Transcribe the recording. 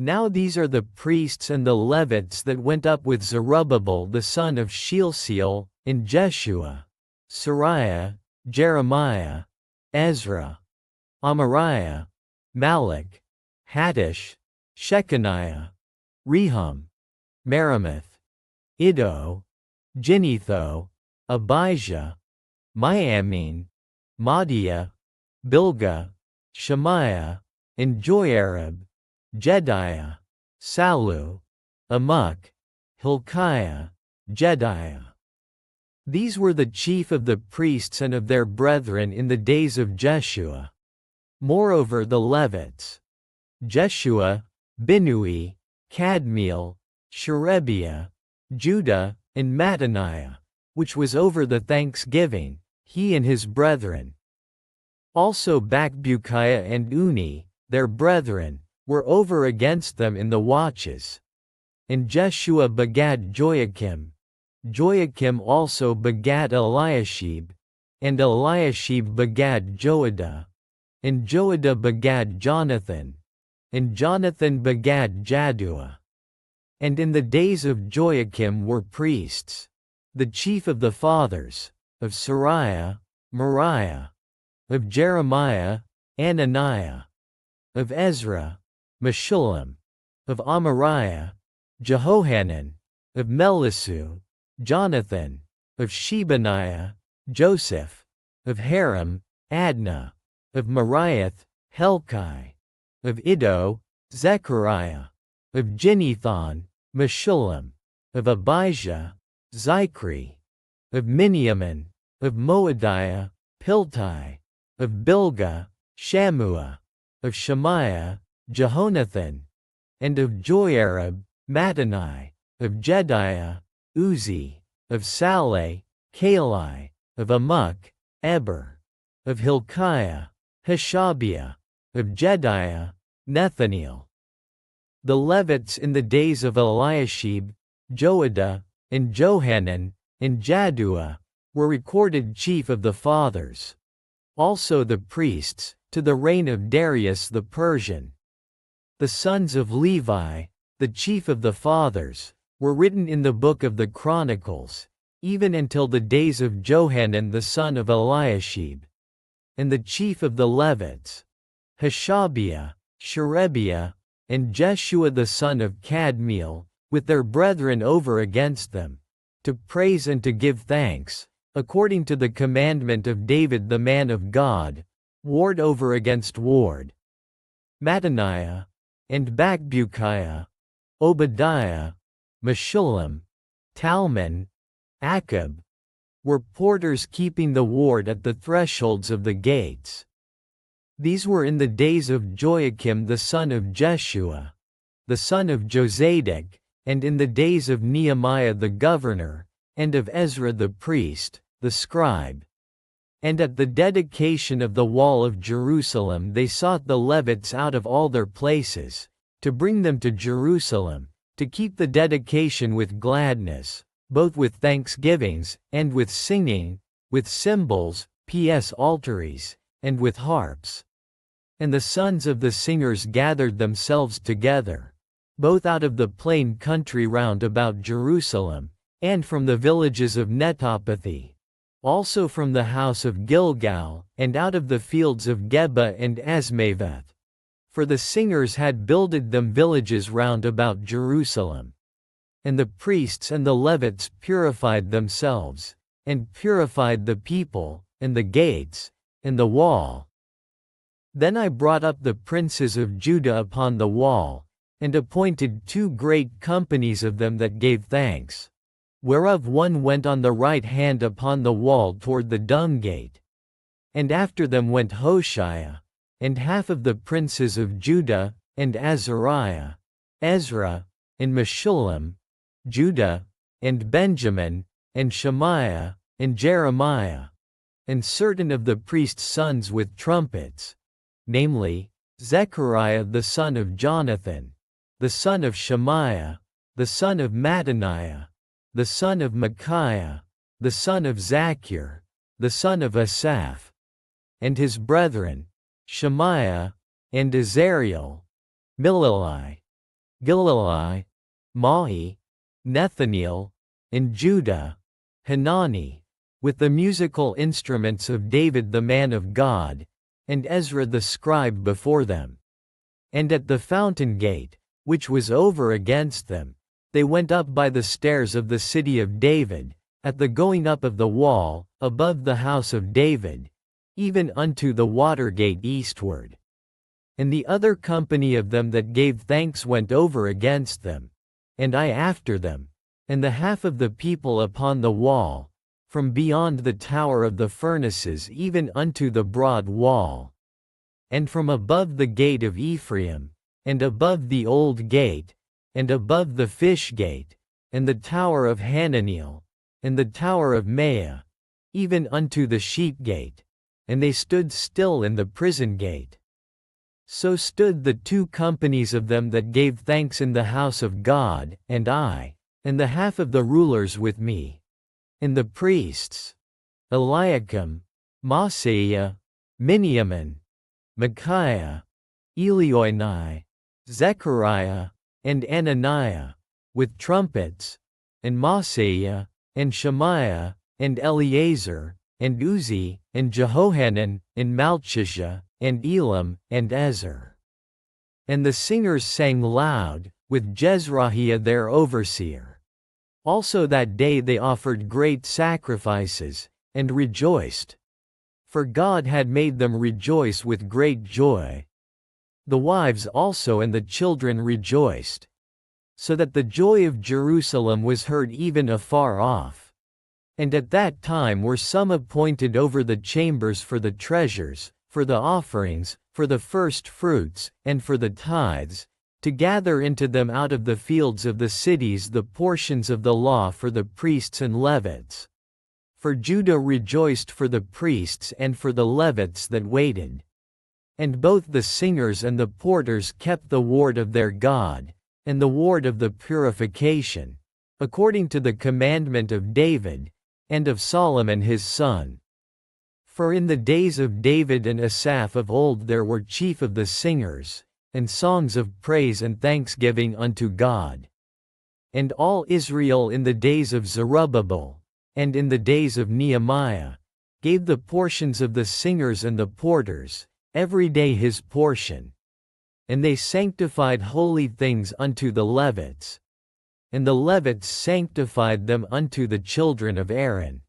Now these are the priests and the Levites that went up with Zerubbabel the son of Shealtiel, and Jeshua, Sariah, Jeremiah, Ezra, Amariah, Malach, Hattush, Shechaniah, Rehum, Meremoth, Iddo, Ginnetho, Abijah, Miamin, Madiah, Bilgah, Shemaiah, and Joiarib, Jediah, Sallu, Amok, Hilkiah, Jediah. These were the chief of the priests and of their brethren in the days of Jeshua. Moreover the Levites: Jeshua, Binnui, Kadmiel, Sherebiah, Judah, and Mattaniah, which was over the thanksgiving, he and his brethren. Also Bakbukiah and Uni, their brethren, were over against them in the watches. And Jeshua begat Joachim. Joachim also begat Eliashib, and Eliashib begat Joadah, and Joadah begat Jonathan, and Jonathan begat Jaddua. And in the days of Joachim were priests: the chief of the fathers, of Sariah, Moriah, of Jeremiah, Ananiah, of Ezra, Meshullam, of Amariah, Jehohanan, of Melissu, Jonathan, of Shebaniah, Joseph, of Haram, Adnah, of Mariath, Helkai, of Iddo, Zechariah, of Ginnethon, Meshullam, of Abijah, Zichri, of Miniamin, of Moadiah, Piltai, of Bilgah, Shammua, of Shemaiah, Jehonathan, and of Joiarib, Mattani, of Jediah, Uzi, of Saleh, Kalai, of Amok, Eber, of Hilkiah, Hashabiah, of Jediah, Nethaneel. The Levites in the days of Eliashib, Joadah, and Johanan, and Jaddua, were recorded chief of the fathers. Also the priests, to the reign of Darius the Persian. The sons of Levi, the chief of the fathers, were written in the book of the Chronicles, even until the days of Johanan the son of Eliashib. And the chief of the Levites: Hashabiah, Sherebiah, and Jeshua the son of Kadmiel, with their brethren over against them, to praise and to give thanks, according to the commandment of David the man of God, ward over against ward. Mattaniah, and Bakbukiah, Obadiah, Meshullam, Talmon, Akab, were porters keeping the ward at the thresholds of the gates. These were in the days of Joachim the son of Jeshua, the son of Jozadak, and in the days of Nehemiah the governor, and of Ezra the priest, the scribe. And at the dedication of the wall of Jerusalem they sought the Levites out of all their places, to bring them to Jerusalem, to keep the dedication with gladness, both with thanksgivings, and with singing, with cymbals, psalteries, and with harps. And the sons of the singers gathered themselves together, both out of the plain country round about Jerusalem, and from the villages of Netophathi, also from the house of Gilgal, and out of the fields of Geba and Asmaveth. For the singers had builded them villages round about Jerusalem. And the priests and the Levites purified themselves, and purified the people, and the gates, and the wall. Then I brought up the princes of Judah upon the wall, and appointed 2 great companies of them that gave thanks, whereof one went on the right hand upon the wall toward the dung gate. And after them went Hoshea, and half of the princes of Judah, and Azariah, Ezra, and Meshullam, Judah, and Benjamin, and Shemaiah, and Jeremiah, and certain of the priests' sons with trumpets, namely, Zechariah the son of Jonathan, the son of Shemaiah, the son of Mattaniah, the son of Micaiah, the son of Zachir, the son of Asaph, and his brethren, Shemaiah, and Azariel, Milalai, Gilalai, Mahi, Nethaneel, and Judah, Hanani, with the musical instruments of David the man of God, and Ezra the scribe before them. And at the fountain gate, which was over against them, they went up by the stairs of the city of David, at the going up of the wall, above the house of David, even unto the water gate eastward. And the other company of them that gave thanks went over against them, and I after them, and the half of the people upon the wall, from beyond the tower of the furnaces even unto the broad wall, and from above the gate of Ephraim, and above the old gate, and above the fish gate, and the tower of Hananeel, and the tower of Maya, even unto the sheep gate, and they stood still in the prison gate. So stood the two companies of them that gave thanks in the house of God, and I, and the half of the rulers with me, and the priests, Eliakim, Maaseiah, Miniamin, Micaiah, Elioenai, Zechariah, and Ananiah, with trumpets, and Maaseiah, and Shemaiah, and Eleazar, and Uzi, and Jehohanan, and Malchishah, and Elam, and Ezer. And the singers sang loud, with Jezrahiah their overseer. Also that day they offered great sacrifices, and rejoiced. For God had made them rejoice with great joy. The wives also and the children rejoiced, so that the joy of Jerusalem was heard even afar off. And at that time were some appointed over the chambers for the treasures, for the offerings, for the first fruits, and for the tithes, to gather into them out of the fields of the cities the portions of the law for the priests and Levites. For Judah rejoiced for the priests and for the Levites that waited. And both the singers and the porters kept the ward of their God, and the ward of the purification, according to the commandment of David, and of Solomon his son. For in the days of David and Asaph of old there were chief of the singers, and songs of praise and thanksgiving unto God. And all Israel in the days of Zerubbabel, and in the days of Nehemiah, gave the portions of the singers and the porters, every day his portion. And they sanctified holy things unto the Levites. And the Levites sanctified them unto the children of Aaron.